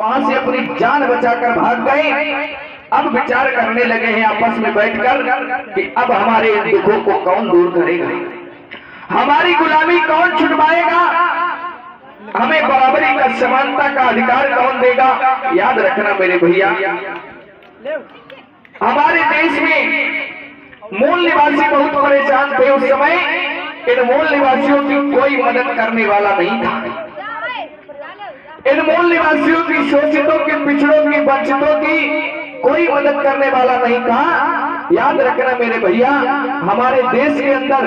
वहां से अपनी जान बचाकर भाग गए। अब विचार करने लगे हैं आपस में बैठकर कि अब हमारे इन दुखों को कौन दूर करेगा, हमारी गुलामी कौन छुड़वाएगा, हमें बराबरी का समानता का अधिकार कौन देगा। याद रखना मेरे भैया, हमारे देश में मूल निवासी बहुत परेशान थे उस समय। इन मूल निवासियों की कोई मदद करने वाला नहीं था। इन मूल निवासियों की, शोषितों की, पिछड़ों की, वंचितों की कोई मदद करने वाला नहीं था। याद रखना मेरे भैया, हमारे देश के अंदर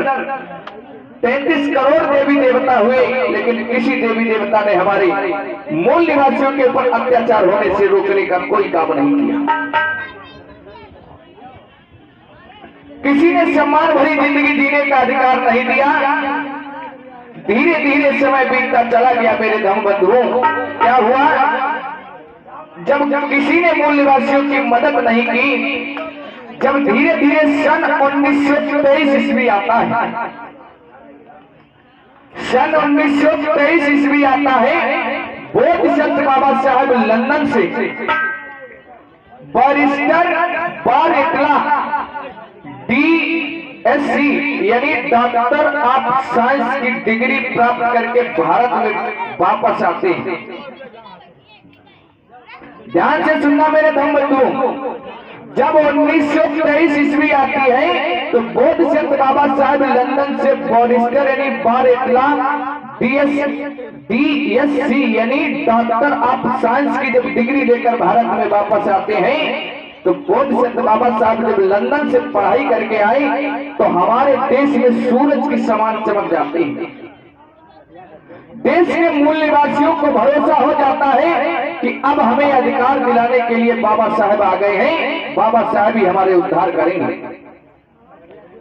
33 करोड़ देवी देवता हुए, लेकिन किसी देवी देवता ने हमारे मूल निवासियों के ऊपर अत्याचार होने से रोकने का कोई काम नहीं किया। किसी ने सम्मान भरी जिंदगी जीने का अधिकार नहीं दिया। धीरे धीरे समय बीतता चला गया मेरे धर्म बंधुओं। क्या हुआ, जब किसी ने मूल निवासियों की मदद नहीं की, जब धीरे धीरे सन 1923 ईस्वी आता है, सन 1923 ईस्वी आता है, बोध संत बाबा साहब लंदन से बैरिस्टर बार इतला DSc यानी डॉक्टर ऑफ साइंस की डिग्री प्राप्त करके भारत में वापस आते हैं। ध्यान से सुनना मेरे धर्म बंधुओं, जब 1923 ईस्वी आती है तो बोध संत बाबा साहब लंदन से बैरिस्टर यानी बार इतला DSc यानी डॉक्टर ऑफ साइंस की जब डिग्री लेकर भारत में वापस आते हैं, तो बोध संत बाबा साहब जब लंदन से पढ़ाई करके आए तो हमारे देश में सूरज की समान चमक जाते हैं। देश के मूल निवासियों को भरोसा हो जाता है कि अब हमें अधिकार दिलाने के लिए बाबा साहब आ गए हैं, बाबा साहब ही हमारे उद्धार करेंगे।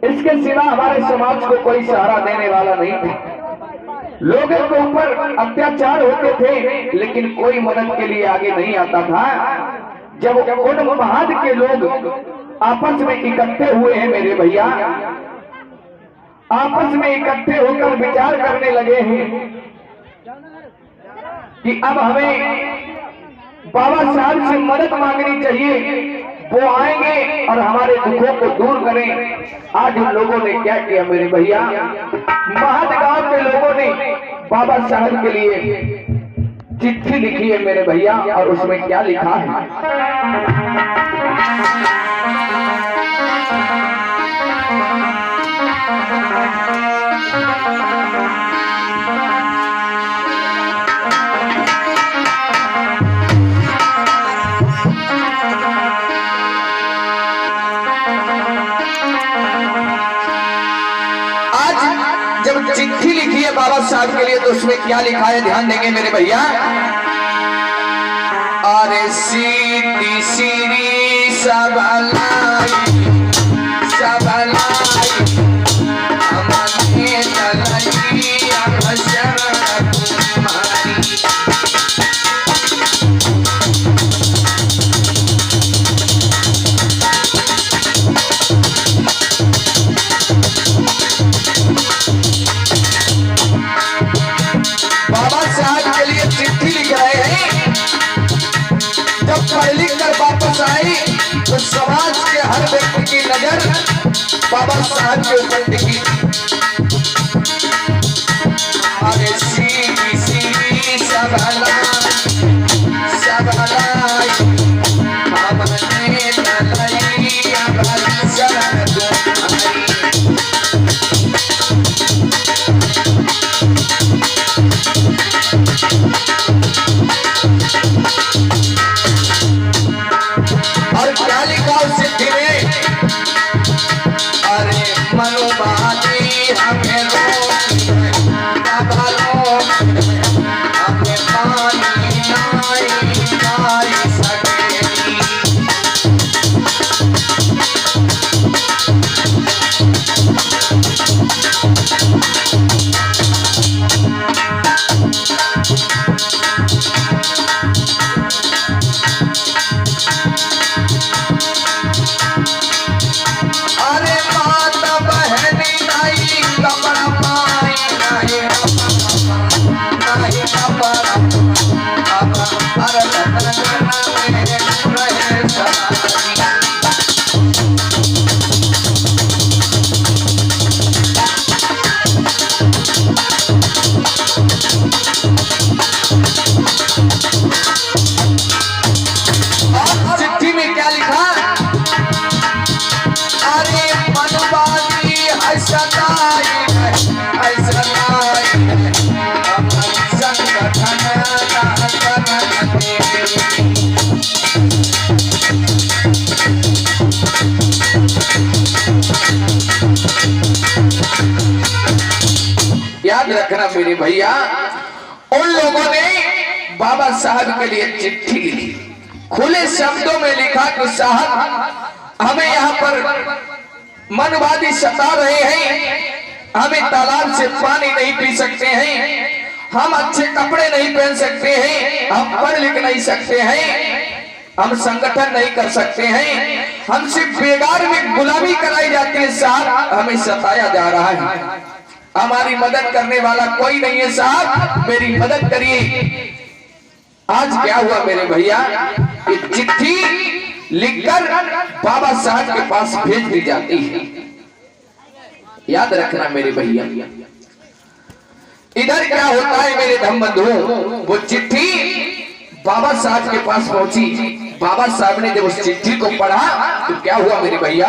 इसके सिवा हमारे समाज को कोई सहारा देने वाला नहीं था। लोगों के ऊपर अत्याचार होते थे लेकिन कोई मदद के लिए आगे नहीं आता था। जब उन महाद के लोग आपस में इकट्ठे हुए हैं मेरे भैया, आपस में इकट्ठे होकर विचार करने लगे हैं कि अब हमें बाबा साहब से मदद मांगनी चाहिए, वो आएंगे और हमारे दुखों को दूर करें। आज उन लोगों ने क्या किया मेरे भैया, महाद गांव के लोगों ने बाबा साहब के लिए चिट्ठी लिखी है मेरे भैया, और उसमें क्या लिखा है, जब चिट्ठी लिखी है बाबा साहब के लिए तो उसमें क्या लिखा है, ध्यान देंगे मेरे भैया। अरे सीधी सीरी सबलाई सबलाई हमने तलाई अक्षर तुम्हारी। बाबा साहब के लिए चिट्ठी लिख रहे हैं। जब पढ़ लिख कर वापस आई तो समाज के हर व्यक्ति की नजर बाबा साहब के ऊपर टिकी। अरे सीधी सीधी सबलाई सबलाई हमने तलाई अक्षर तुम्हारी। और क्या लिखा उस चिट्ठी में, अरे मनुबानी याद रखना मेरे भैया, उन लोगों ने बाबा साहब के लिए चिट्ठी लिखी, खुले शब्दों में लिखा कि साहब हमें यहाँ पर मनवादी सता रहे हैं, हमें तालाब से पानी नहीं पी सकते हैं, हम अच्छे कपड़े नहीं पहन सकते हैं, हम पढ़ लिख नहीं सकते हैं, हम संगठन नहीं कर सकते हैं, हमसे बेगार में गुलामी कराई जाती है साहब, हमें सताया जा रहा है, हमारी मदद करने वाला कोई नहीं है साहब, मेरी मदद करिए। आज क्या हुआ मेरे भैया, ये चिट्ठी लिखकर बाबा साहब के पास भेज दी जाती है। याद रखना मेरे भैया, इधर क्या होता है मेरे धम बंधुओं, वो चिट्ठी बाबा साहब के पास पहुंची, बाबा साहब ने जब उस चिट्ठी को पढ़ा तो क्या हुआ मेरे भैया,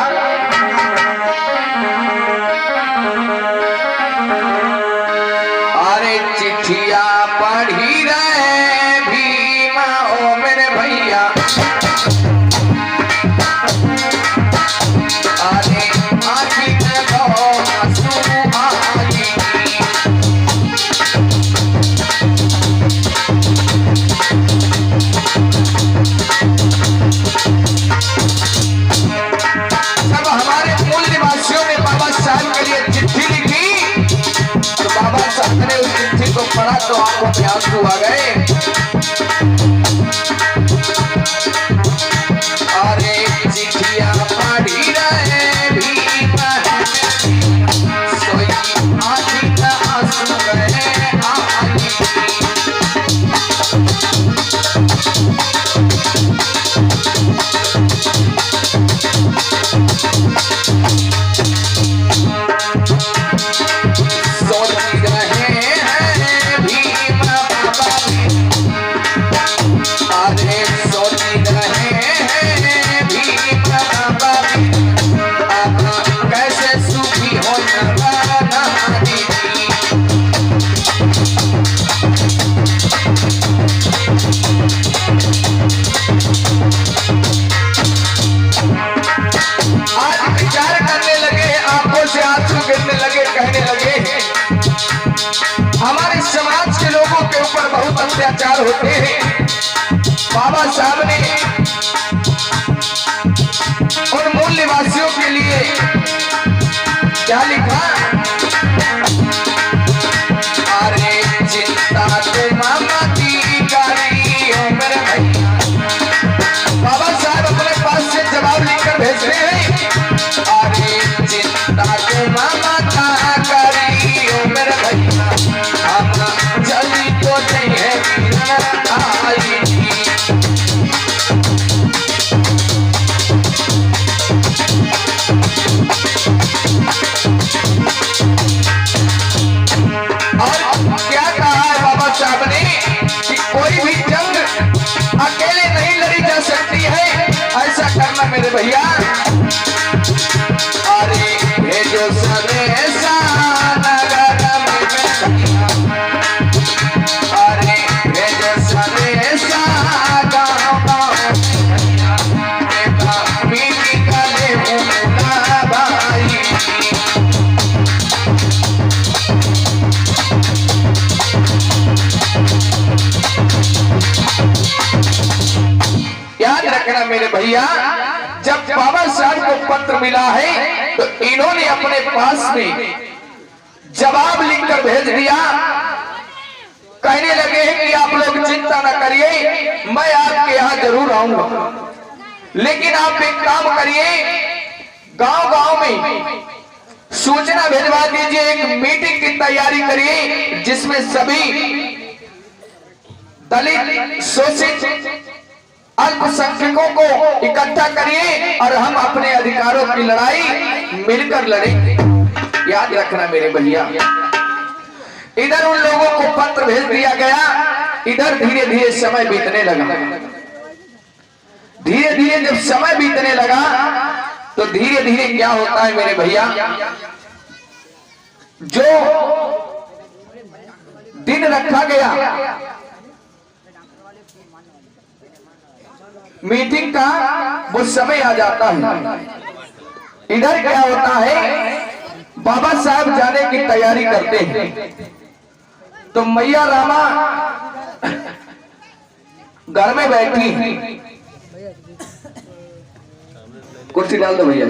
अरे चिट्ठिया पढ़ी रहे भीमा ओ मेरे भैया, अरे आखी में दो आंसू आई, जब हमारे मूल निवासियों ने बाबा साहब के लिए चिट्ठी लिखी तो बाबा साहब ने उस चिट्ठी को पढ़ा तो आपको प्यार आंसू आ गए। अरे चिट्ठिया पढ़ी रहे भीमा सोई आँखी का आंसू गए अत्याचार होते हैं। बाबा साहब ने उन मूल निवासियों के लिए क्या लिखा, अरे चिंता तो मामा की कारी हो मेरे भैया। बाबा साहब अपने पास से जवाब लिखकर भेजते हैं, अरे चिंता तो मामा का कारी हो मेरे भैया, जल्दी तो नहीं है आई। और क्या कहा है बाबा साहब ने कि कोई भी जंग अकेले नहीं लड़ी जा सकती है, ऐसा करना मेरे भैया। अरे भेजो संदेशा नगर में, अरे भेजो संदेशा गाँव गाँव मीठी गले मुन्ना भाई। याद रखना मेरे भैया, जब बाबा साहब को पत्र मिला है तो इन्होंने अपने पास में जवाब लिखकर भेज दिया। कहने लगे हैं कि आप लोग चिंता न करिए, मैं आपके यहाँ जरूर आऊंगा, लेकिन आप एक काम करिए, गांव गांव में सूचना भेजवा दीजिए, एक मीटिंग की तैयारी करिए जिसमें सभी दलित शोषित अल्पसंख्यकों को इकट्ठा करिए और हम अपने अधिकारों की लड़ाई मिलकर लड़ेंगे। याद रखना मेरे भैया, इधर उन लोगों को पत्र भेज दिया गया, इधर धीरे धीरे समय बीतने लगा। धीरे धीरे जब समय बीतने लगा तो धीरे धीरे क्या होता है मेरे भैया, जो दिन रखा गया मीटिंग का वो समय आ जाता है। इधर क्या होता है, बाबा साहब जाने की तैयारी करते हैं तो मैया रामा घर में बैठी, कुर्सी डाल दो भैया।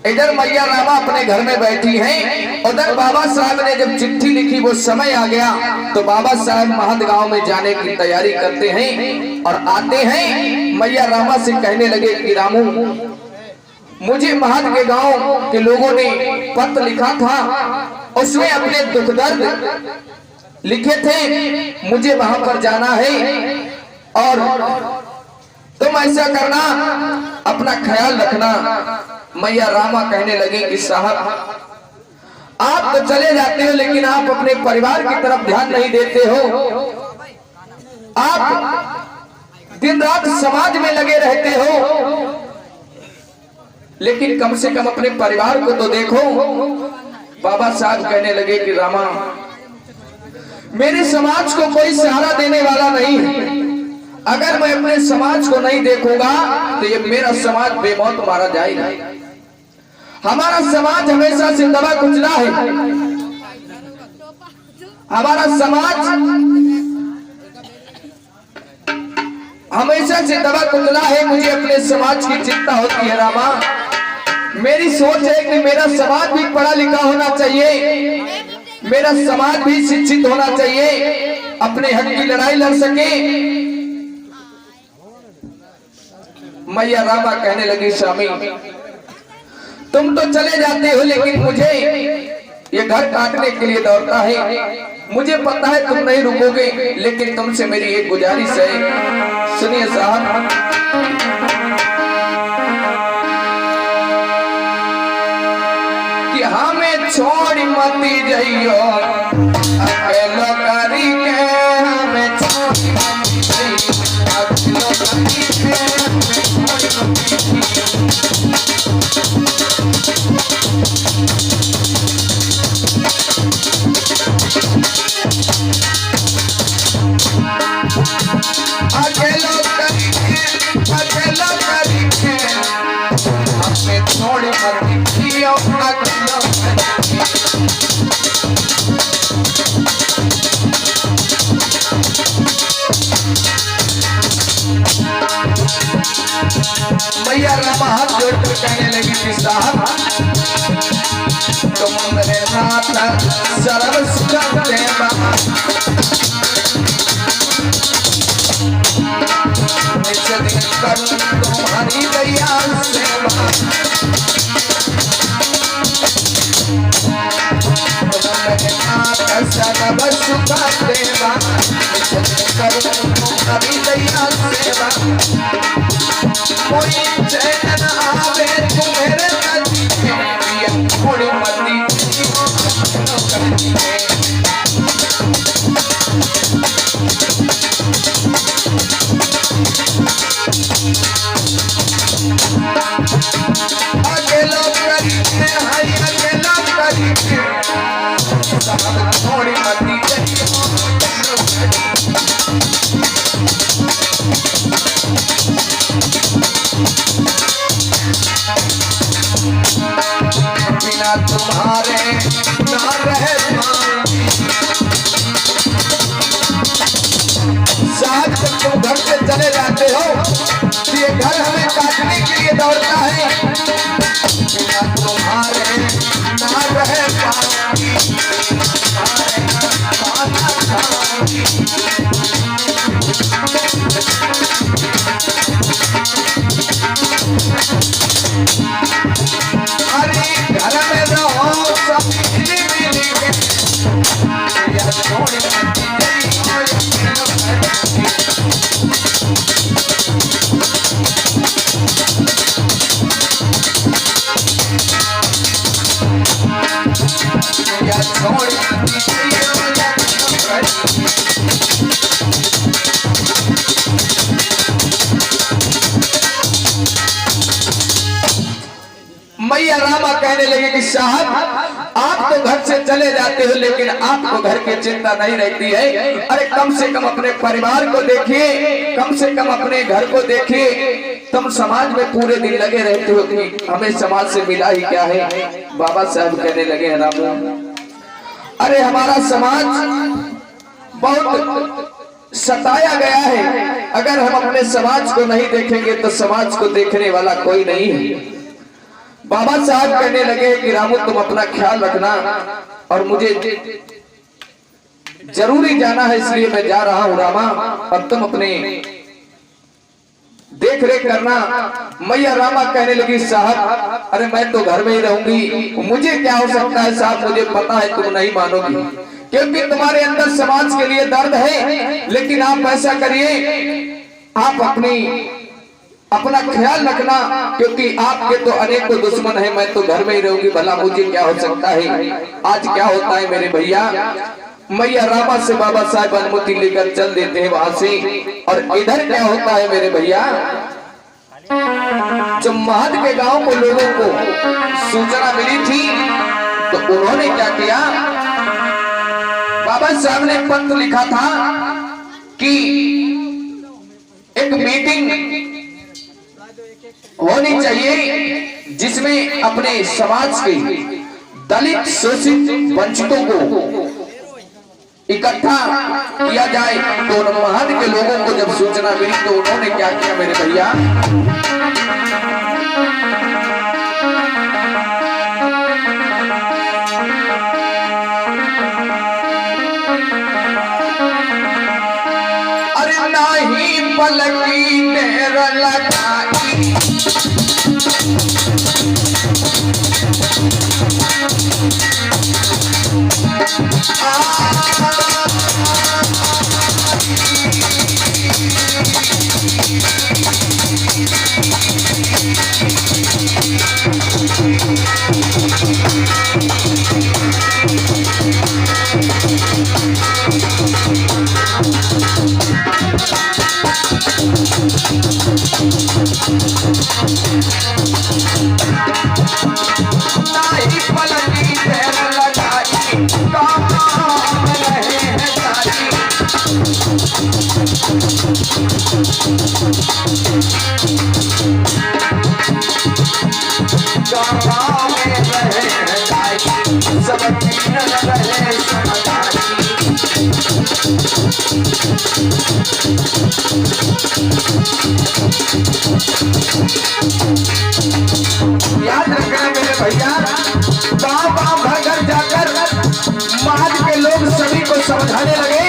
इधर मैया रामा अपने घर में बैठी हैं, उधर बाबा साहब ने जब चिट्ठी लिखी वो समय आ गया तो बाबा साहब महद गांव में जाने की तैयारी करते हैं और आते हैं। मैया रामा से कहने लगे कि रामू, मुझे महद के गांव के लोगों ने पत्र लिखा था, उसमें अपने दुख दर्द लिखे थे, मुझे वहां पर जाना है और तुम ऐसा करना, अपना ख्याल रखना। मैया रामा कहने लगे कि साहब आप तो चले जाते हो लेकिन आप अपने परिवार की तरफ ध्यान नहीं देते हो, आप दिन रात समाज में लगे रहते हो, लेकिन कम से कम अपने परिवार को तो देखो। बाबा साहब कहने लगे कि रामा, मेरे समाज को कोई सहारा देने वाला नहीं है, अगर मैं अपने समाज को नहीं देखूंगा तो ये मेरा समाज बेमौत मारा जाएगा। हमारा समाज हमेशा से दबा कुचला है, हमारा समाज हमेशा से दबा कुचला है। मुझे अपने समाज की चिंता होती है रामा। मेरी सोच है कि मेरा समाज भी पढ़ा लिखा होना चाहिए, मेरा समाज भी शिक्षित होना चाहिए, अपने हक की लड़ाई लड़ सके। मैया रामा कहने लगी, स्वामी तुम तो चले जाते हो लेकिन मुझे ये घर काटने के लिए दौड़ता है। मुझे पता है तुम नहीं रुकोगे, लेकिन तुमसे मेरी एक गुजारिश है, सुनिए साहब। कि हमें छोड़ मत जाइयो, अकेलो करी के हमें छोड़ मत जाइयो, अकेलो करी के मैया रामा हाथ जोड़कर कहने लगी कि साहब तुम मेरे नाथ सर्व सुख देवा, तुम्हारी दया सेवा, तुम मेरे नाथ सर्व सुख देवा, तुम्हारी दया सेवा। कोई चैन आवे तुम्हारे नदी, थोड़ी मती अकेला करी अकेला करी थोड़ी मती बिना तुम्हारे ना रहे साथ जब तुम घर से चले जाते हो तो ये घर हमें काटने के लिए दौड़ता है। बिना तुम्हारे ना रहे मैया रामा कहने लगे कि साहब आप तो घर से चले जाते हो लेकिन आपको घर की चिंता नहीं रहती है। अरे कम से कम अपने परिवार को देखिए, कम से कम अपने घर को देखिए। तुम समाज में पूरे दिन लगे रहते हो कि हमें समाज से मिला ही क्या है। बाबा साहब कहने लगे रामू, अरे हमारा समाज बहुत सताया गया है। अगर हम अपने समाज को नहीं देखेंगे तो समाज को देखने वाला कोई नहीं है। बाबा साहब कहने लगे कि रामू तुम अपना ख्याल रखना और मुझे जरूरी जाना है इसलिए मैं जा रहा हूं रामा, और तुम अपने देख रेख करना। मैया रामा कहने लगी साहब अरे मैं तो घर में ही रहूंगी, मुझे क्या हो सकता है साहब, मुझे पता है तुम नहीं मानोगी क्योंकि तुम्हारे अंदर समाज के लिए दर्द है। लेकिन आप ऐसा करिए, आप अपना ख्याल रखना क्योंकि आपके तो अनेकों दुश्मन हैं, मैं तो घर में ही रहूंगी, भला मुझे क्या हो सकता है। आज क्या होता है मेरे भैया, मैया रामा से बाबा साहब अनुमति लेकर चल देते हैं वहां से। और इधर क्या होता है मेरे भैया, जब महद के गांव को लोगों को सूचना मिली थी तो उन्होंने क्या किया, बाबा साहब ने पत्र लिखा था कि एक मीटिंग होनी चाहिए जिसमें अपने समाज के दलित शोषित वंचितों को इकट्ठा किया जाए। तो महद के लोगों को जब सूचना मिली तो उन्होंने क्या किया मेरे भैया, अरे नहीं पलकी देर लगाई, याद रखना मेरे भैया, गांव घर घर जाकर महद के लोग सभी को समझाने लगे,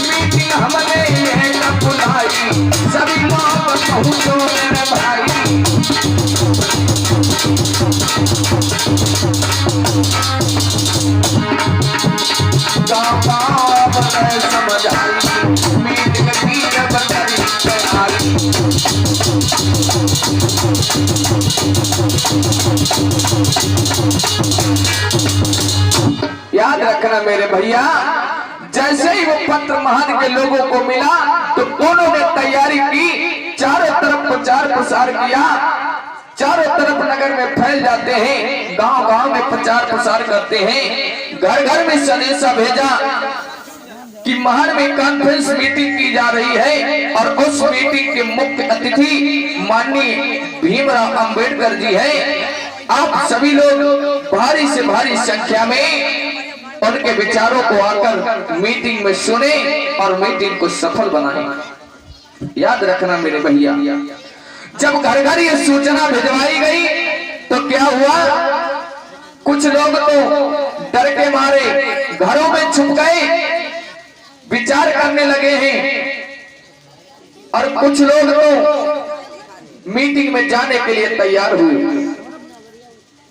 मीटिंग हमने ये न बुलाई, सभी मोहब्बत पहुंचो मेरे भाई। गांव में समझाई, मीटिंग की जब करी तैयारी, याद रखना मेरे भैया, जैसे ही वो पत्र महद के लोगों को मिला तो उन्होंने तैयारी की, चारों तरफ प्रचार प्रसार किया, चारों तरफ नगर में फैल जाते हैं, गांव गांव में प्रचार प्रसार करते हैं, घर घर में संदेशा भेजा कि महद में कॉन्फ्रेंस मीटिंग की जा रही है और उस मीटिंग के मुख्य अतिथि माननीय भीमराव अंबेडकर जी हैं। आप सभी लोग भारी से भारी संख्या में उनके विचारों को आकर मीटिंग में सुने और मीटिंग को सफल बनाए। याद रखना मेरे भैया, जब घर घर ये सूचना भिजवाई गई तो क्या हुआ, कुछ लोग तो डर के मारे घरों में छुप गए, विचार करने लगे हैं, और कुछ लोग तो मीटिंग में जाने के लिए तैयार हुए।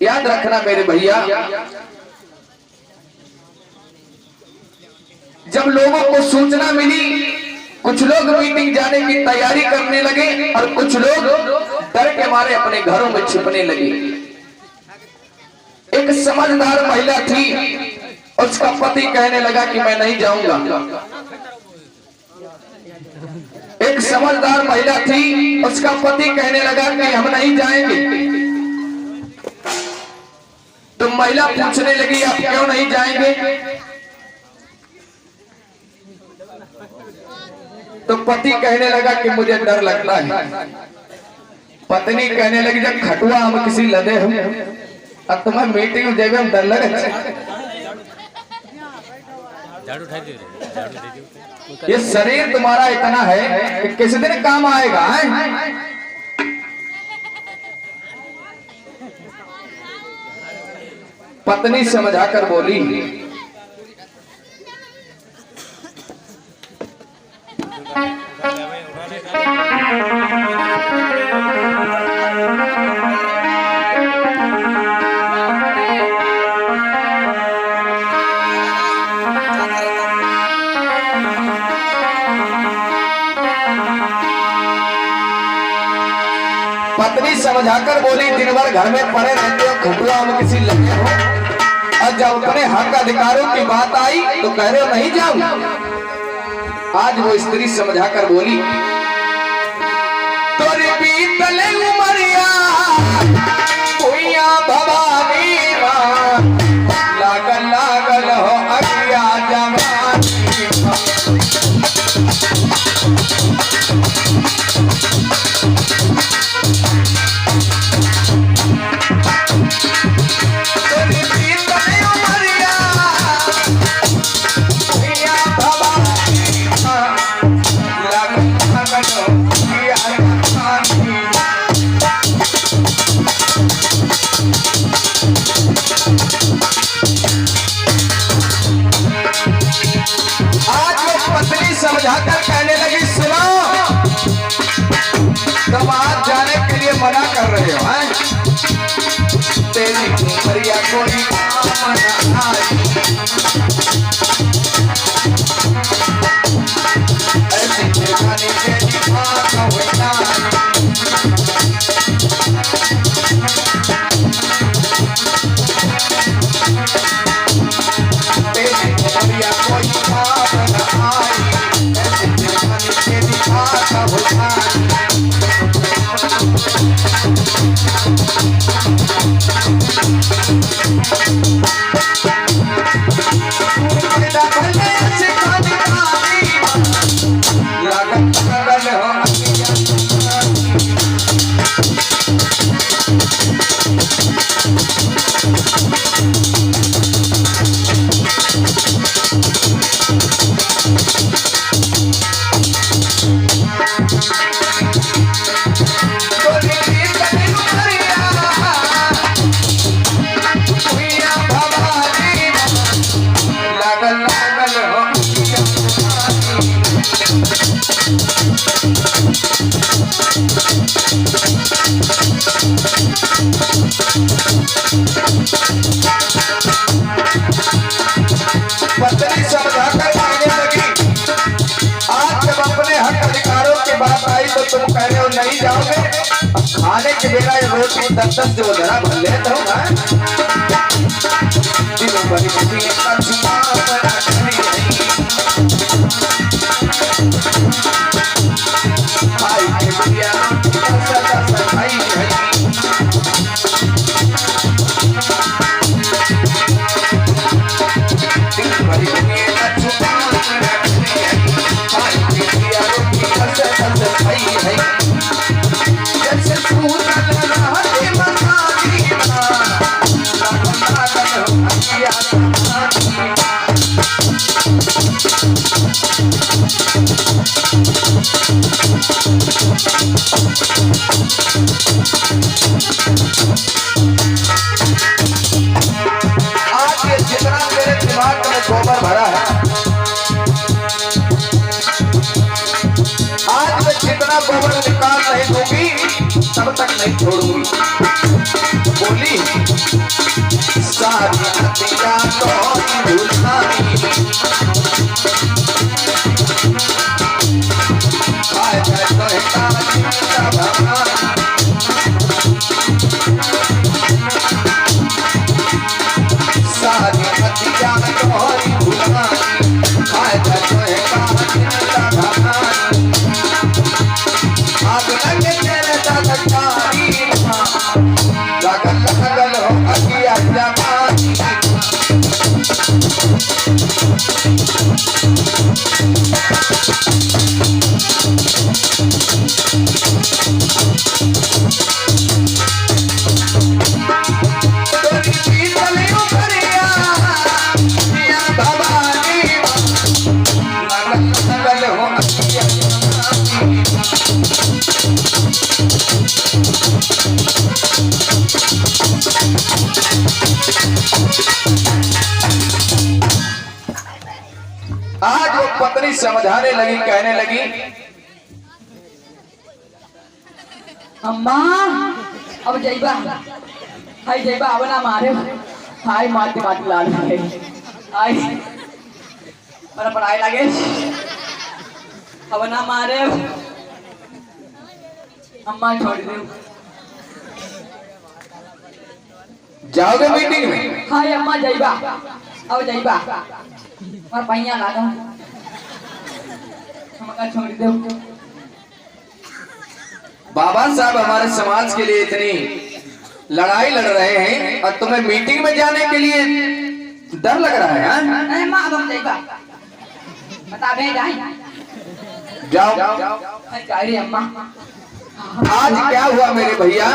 याद रखना मेरे भैया, जब लोगों को सूचना मिली कुछ लोग मीटिंग जाने की तैयारी करने लगे और कुछ लोग डर के मारे अपने घरों में छिपने लगे। एक समझदार महिला थी, उसका पति कहने लगा कि मैं नहीं जाऊंगा। एक समझदार महिला थी, उसका पति कहने लगा कि हम नहीं जाएंगे। तो महिला पूछने लगी आप क्यों नहीं जाएंगे? तो पति कहने लगा कि मुझे डर लगता है। पत्नी कहने लगी जब खटुआ हम किसी लदे हम अब तुम्हें मीटिंग देवे हम डर लगे। ये शरीर तुम्हारा इतना है कि किसी दिन काम आएगा है? पत्नी समझाकर बोली पत्नी समझाकर बोली दिन भर घर में पड़े रहते हो, खटुआ में किसी लगे हो, और जब अपने हक अधिकारों की बात आई तो कह रहे हो नहीं जाऊं। आज वो स्त्री समझाकर बोली तोरी बीतले उमरिया कोइया भवानी लागल लागल हो अगिया जवानी। समझाकर कहने लगी सुनो, तुम आज जाने के लिए मना कर रहे हो हैं? तेरी उमरिया कोई काम न आई, ऐसी जवानी तेरी बात होना। तेरी उमरिया कोई काम न आई, पत्नी समझाकर कहने लगी आज जब अपने हक अधिकारों की बात आई तो तुम कह रहे हो नहीं जाओगे। अब खाने के बेला ये रोटी 10-10 जो जरा भर लेता हूँ गोबर भरा है। आज मैं जितना गोबर निकाल नहीं दूंगी तब तक नहीं छोड़ूंगी। बोली सारी नदियां तो भूलनाई, सारी नदियां तोहरी भूलनाई, आग लगे तेरे लगन पत्नी समझाने लगी, कहने लगी, अम्मा अब जइबा, हाय जइबा अब ना मारे, हाय मारती मारती लाल है, हाय पर पढ़ाई लगे, अब ना मारे, अम्मा छोड़ दे। जाओगे मीटिंग में? हाय अम्मा जइबा, अब जइबा, और पैया लागा, हमका छोड़ दे। बाबा साहब हमारे समाज के लिए इतनी लड़ाई लड़ रहे हैं और तुम्हें मीटिंग में जाने के लिए डर लग रहा है? नहीं माँ अब हम जइबा, बता बे जाए, जाओ। अरे अम्मा आज क्या हुआ मेरे भैया?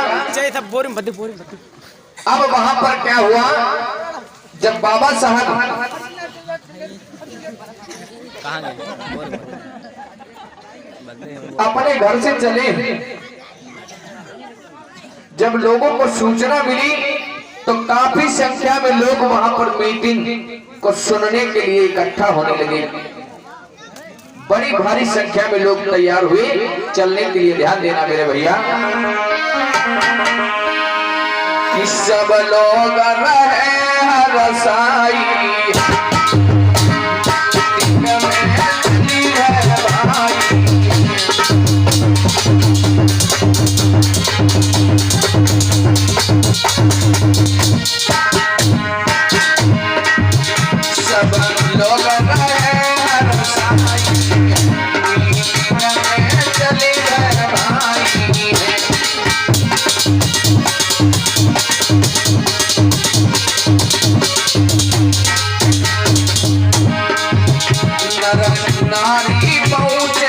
अब वहां पर क्या हुआ, जब बाबा साहब अपने घर से चले, जब लोगों को सूचना मिली तो काफी संख्या में लोग वहां पर मीटिंग को सुनने के लिए इकट्ठा होने लगे। बड़ी भारी संख्या में लोग तैयार हुए चलने के लिए। ध्यान देना मेरे भैया, कि सब लोग रहे रसाई, सब लोग रहे रसाई, चली है भाई। नारी पहुँचे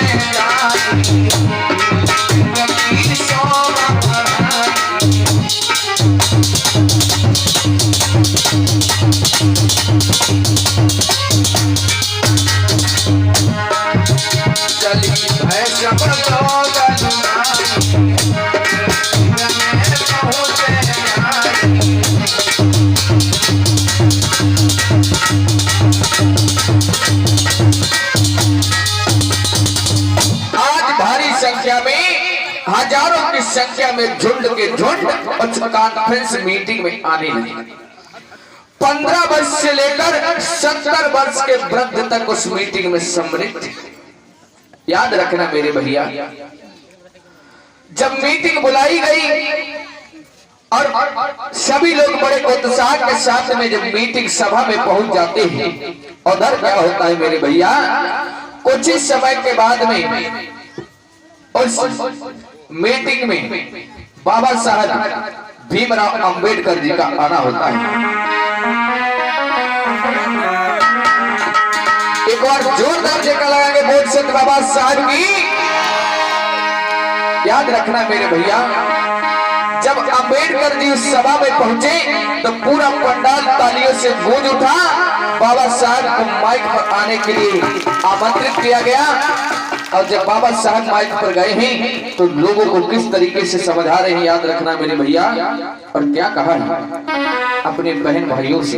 चली है सब लोग संख्या में, हजारों की संख्या में झुंड के झुंड उस कॉन्फ्रेंस मीटिंग में आने लगे। 15 वर्ष से लेकर 70 वर्ष के वृद्ध तक उस मीटिंग में सम्मिलित थे। याद रखना मेरे भैया, जब मीटिंग बुलाई गई और सभी लोग बड़े उत्साह के साथ में जब मीटिंग सभा में पहुंच जाते हैं, उधर क्या होता है मेरे भैया, कुछ ही समय के बाद में उस मीटिंग में बाबा साहब भीमराव अंबेडकर जी का आना होता है। एक बार जोरदार जयकार लगाएंगे बोल संत बाबा साहब की। याद रखना मेरे भैया, जब अंबेडकर जी उस सभा में पहुंचे तो पूरा पंडाल तालियों से गूंज उठा। बाबा साहब को माइक पर आने के लिए आमंत्रित किया गया और जब बाबा साहब माइक पर गए हैं तो लोगों को किस तरीके से समझा रहे हैं, याद रखना मेरे भैया। और क्या कहा है अपने बहन भाइयों से,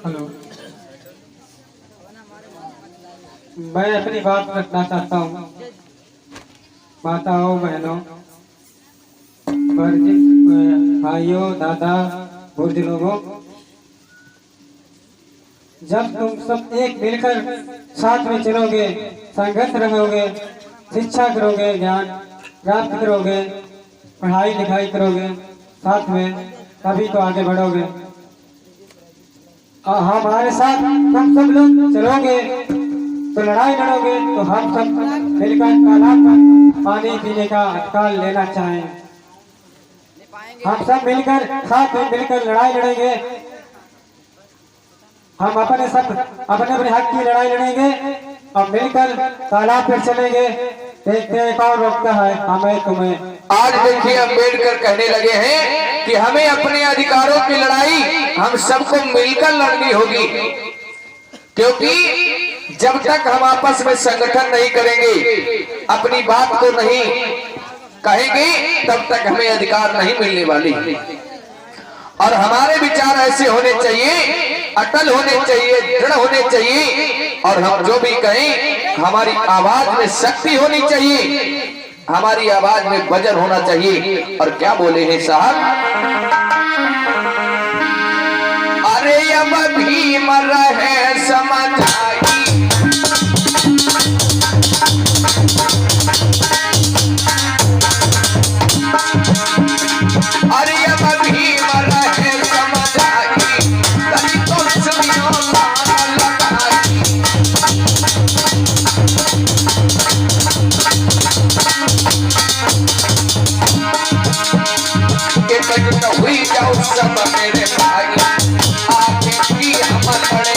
हेलो, मैं अपनी बात रखना चाहता हूँ। माताओं, बहनों, भाइयों, दादा, बुजुर्ग लोगों, जब तुम सब एक मिलकर साथ में चलोगे, संघर्ष रहोगे, शिक्षा करोगे, ज्ञान प्राप्त करोगे, पढ़ाई लिखाई करोगे साथ में, तभी तो आगे बढ़ोगे। और हमारे साथ तुम सब लोग चलोगे तो लड़ाई लड़ोगे तो हम सब मिलकर तालाब का पानी पीने का अधिकार लेना चाहें। हम सब मिलकर साथ में मिलकर लड़ाई लड़ेंगे। हम अपने अपने हक की लड़ाई लड़ेंगे और मिलकर तालाब पर चलेंगे। देखते हैं कौन रोकता है हमें तुम्हें। आज देखिए अंबेडकर कहने लगे हैं कि हमें अपने अधिकारों की लड़ाई हम सबको मिलकर लड़नी होगी, क्योंकि जब तक हम आपस में संगठन नहीं करेंगे, अपनी बात को नहीं कहेंगे, तब तक हमें अधिकार नहीं मिलने वाली। और हमारे विचार ऐसे होने चाहिए, अटल होने चाहिए, दृढ़ होने चाहिए। और हम जो भी कहें, हमारी आवाज में शक्ति होनी चाहिए, हमारी आवाज में वजन होना चाहिए। और क्या बोले हैं साहब, अरे अब भी मर रहे समझ आई, अरे अब भी मर रहे समझ आई, कहीं तो सुनियो लगाई। एकजुट हुई जाओ सब मेरे भाई, आगे भी हम लड़े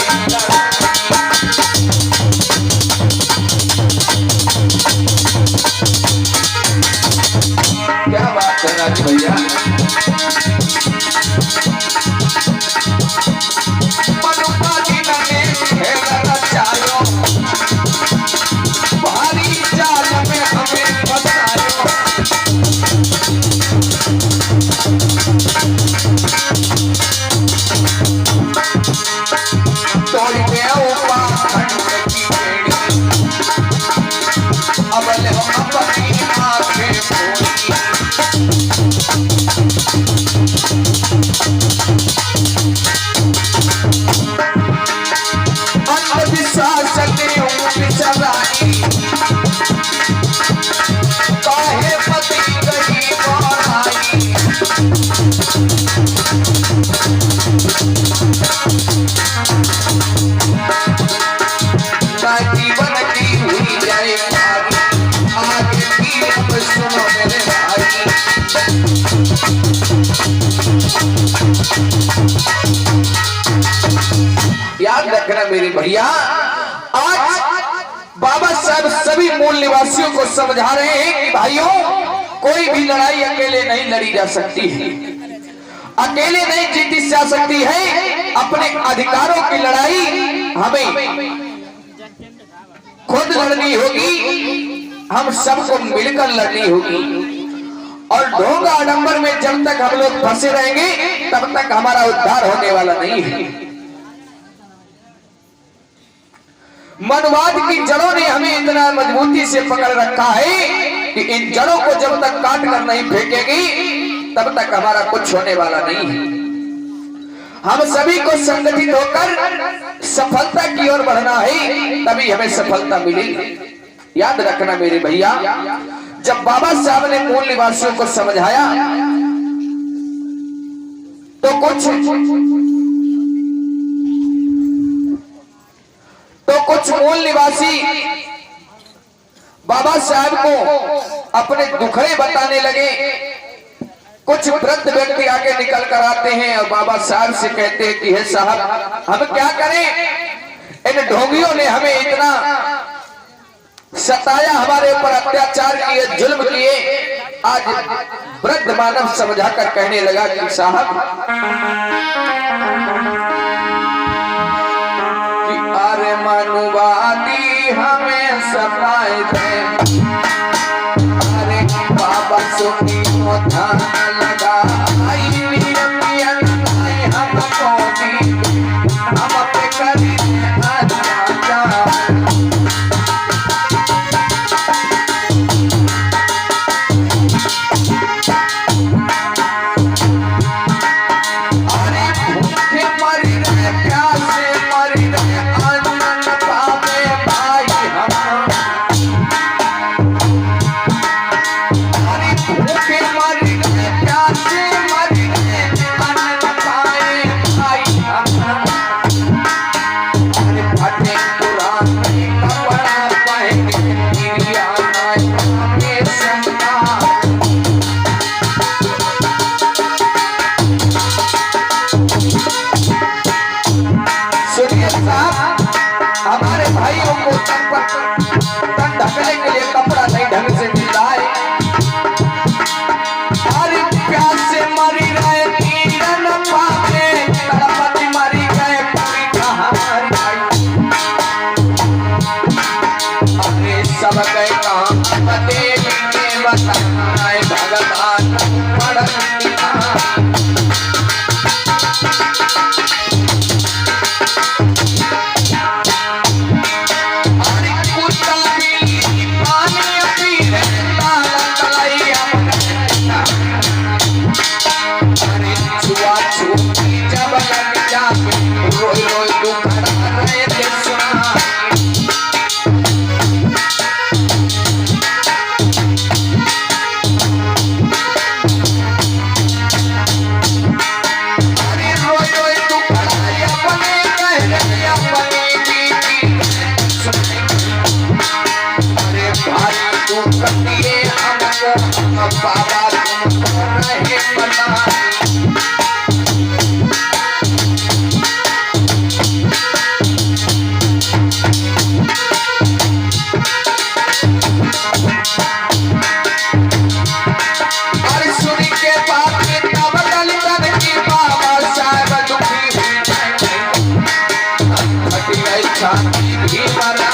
क्या बात है राज भैया। भारी जाल में हमें फंसायो, तोड़ में पाखंड की बेड़ी, अब ले अपनी आंखें खोली। अंधविश्वास ने बिचराई, काहे पति गई बनाई। ना जीवन की हुई जाए भारी, आगे की अब सुनो मेरे भाई। याद रखना मेरे भैया, आज बाबा साहब सभी मूल निवासियों को समझा रहे हैं कि भाइयों, कोई भी लड़ाई अकेले नहीं लड़ी जा सकती है, अकेले नहीं जीती जा सकती है। अपने अधिकारों की लड़ाई हमें खुद लड़नी होगी, हम सबको मिलकर लड़नी होगी। और ढोंग आडंबर में जब तक हम लोग फंसे रहेंगे, तब तक हमारा उद्धार होने वाला नहीं है। मनवाद की जड़ों ने हमें इतना मजबूती से पकड़ रखा है कि इन जड़ों को जब तक काट कर नहीं फेंकेगी, तब तक हमारा कुछ होने वाला नहीं है। हम सभी को संगठित होकर सफलता की ओर बढ़ना है, तभी हमें सफलता मिलेगी। याद रखना मेरे भैया, जब बाबा साहब ने मूल निवासियों को समझाया तो कुछ मूल निवासी बाबा साहब को अपने दुखड़े बताने लगे। कुछ वृद्ध व्यक्ति आगे निकल कर आते हैं और बाबा साहब से कहते हैं कि हे साहब, हम क्या करें, इन ढोंगियों ने हमें इतना सताया, हमारे ऊपर अत्याचार किए, जुल्म किए। आज वृद्ध मानव समझाकर कहने लगा कि साहब, कि अरे मनुवादी हमें सताए थे, अरे बाबा सुनी ध्यान लगा, हमको भी हम पे करी हसुआ छूटी जब लग जाके रोई रोई दुखड़ा रहे थे सुनाई। अरे रोई रोई दुखड़ा अपने कहने अपनी बीती अरे भाई तू कटिए हमको बाबा तुम रहे बना। अरे सुनी के बात तब दलितन की बाबा साहब दुखी हटी गई छाती भी मरा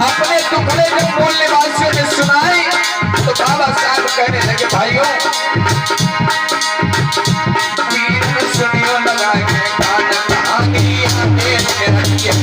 अपने टुकड़े जब मूल निवासियों ने सुनाई तो बाबा साहब कहने लगे भाइयों पीर में सुनियो लगा के कहानी हमें रखिए।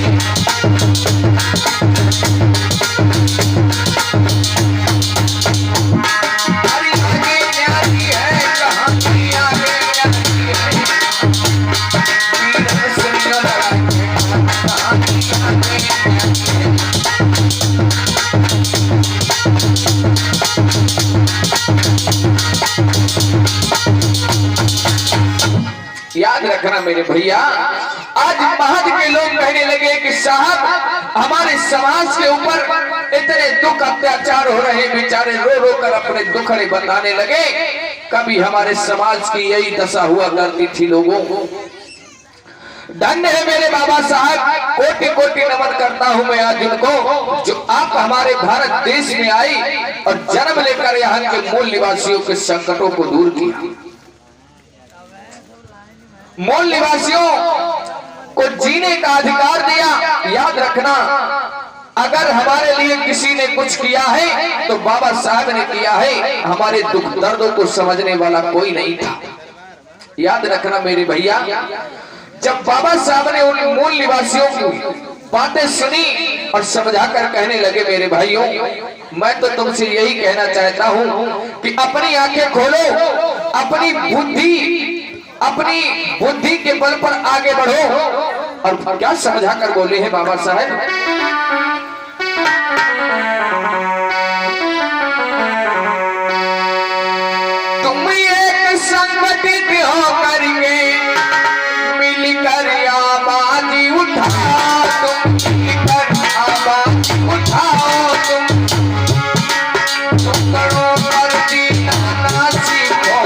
याद रखना मेरे भैया, आज महज के लोग कहने लगे कि साहब हमारे समाज के ऊपर इतने दुख अत्याचार हो रहे, बेचारे रो रो कर अपने दुखड़े बताने लगे। कभी हमारे समाज की यही दशा हुआ करती थी लोगों को। धन्य है मेरे बाबा साहब, कोटि कोटि नमन करता हूं मैं आज उनको जो आप हमारे भारत देश में आई और जन्म लेकर यहाँ के मूल निवासियों के संकटों को दूर किया। मूल निवासियों को जीने का अधिकार दिया। याद रखना अगर हमारे लिए किसी ने कुछ किया है तो बाबा साहब ने किया है। हमारे दुख दर्दों को समझने वाला कोई नहीं था। याद रखना मेरे भैया, जब बाबा साहब ने उन मूल निवासियों की बातें सुनी और समझाकर कहने लगे मेरे भाइयों मैं तो तुमसे यही कहना चाहता हूं कि अपनी आंखें खोलो, अपनी बुद्धि के बल पर आगे बढ़ो। और क्या समझा कर बोले हैं बाबा साहब, तुम एक संगठित हो करके मिलकर आबादी उठाओ, तुम मिलकर आबादी उठाओ, तुम टुकड़ों पर जीना सीखो।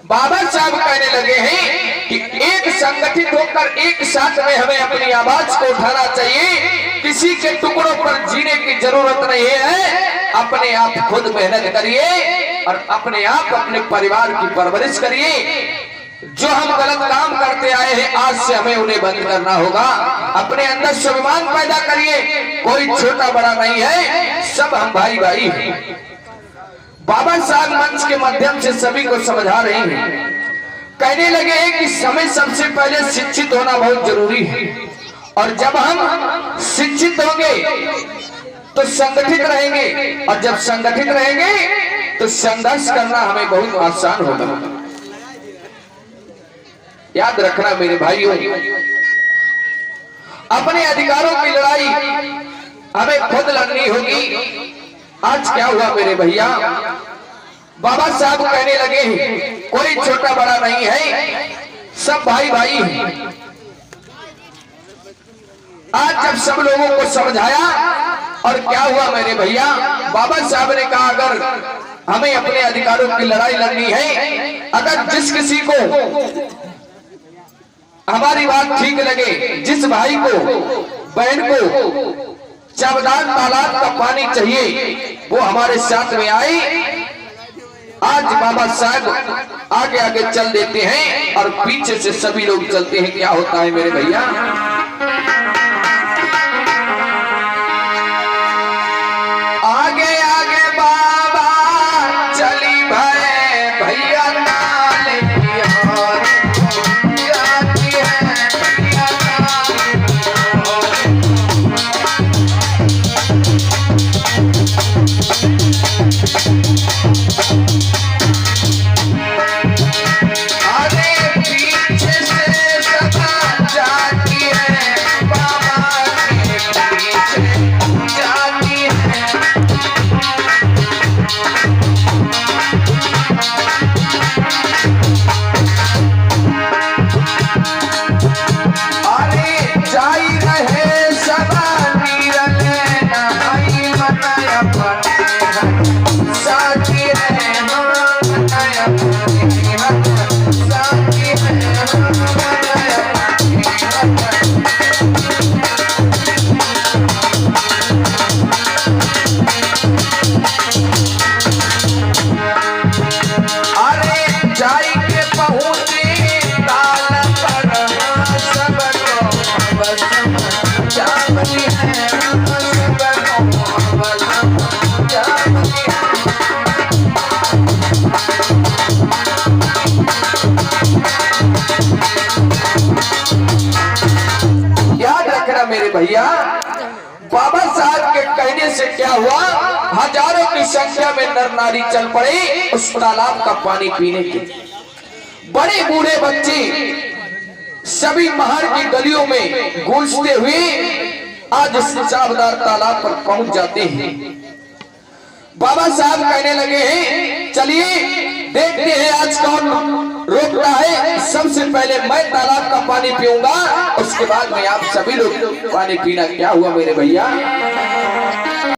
बाबा साहब कहने लगे हैं कि एक संगठित होकर एक साथ में हमें अपनी आवाज को उठाना चाहिए। किसी के टुकड़ों पर जीने की जरूरत नहीं है। अपने आप खुद मेहनत करिए और अपने आप अपने परिवार की परवरिश करिए। जो हम गलत काम करते आए हैं आज से हमें उन्हें बंद करना होगा। अपने अंदर स्वाभिमान पैदा करिए। कोई छोटा बड़ा नहीं है, सब हम भाई भाई हैं। बाबा साहब मंच के माध्यम से सभी को समझा रहे हैं। कहने लगे हैं कि समय सबसे पहले शिक्षित होना बहुत जरूरी है और जब हम शिक्षित होंगे तो संगठित रहेंगे और जब संगठित रहेंगे तो संघर्ष करना हमें बहुत आसान होगा। याद रखना मेरे भाइयों, अपने अधिकारों की लड़ाई हमें खुद लड़नी होगी। आज क्या हुआ मेरे भैया, बाबा साहब कहने लगे कोई छोटा बड़ा नहीं है, सब भाई भाई हैं। आज जब सब लोगों को समझाया और क्या हुआ मेरे भैया, बाबा साहब ने कहा अगर हमें अपने अधिकारों की लड़ाई लड़नी है, अगर जिस किसी को हमारी बात ठीक लगे, जिस भाई को बहन को चावदार तालाब का पानी चाहिए वो हमारे साथ में आए। आज बाबा साहब आगे आगे चल देते हैं और पीछे से सभी लोग चलते हैं। क्या होता है मेरे भैया, आगे आगे बाबा चली भैया मेरे भैया, बाबा साहब के कहने से क्या हुआ, हजारों की संख्या में नर नारी चल पड़े उस तालाब का पानी पीने के। बड़े बूढ़े बच्चे सभी महर की गलियों में गूंजते हुए आज इस चावदार तालाब पर पहुंच जाते हैं। बाबा साहब कहने लगे हैं चलिए देखते हैं आज कौन रोकता है। सबसे पहले मैं तालाब का पानी पीऊंगा, उसके बाद में आप सभी लोग पानी पीना। क्या हुआ मेरे भैया,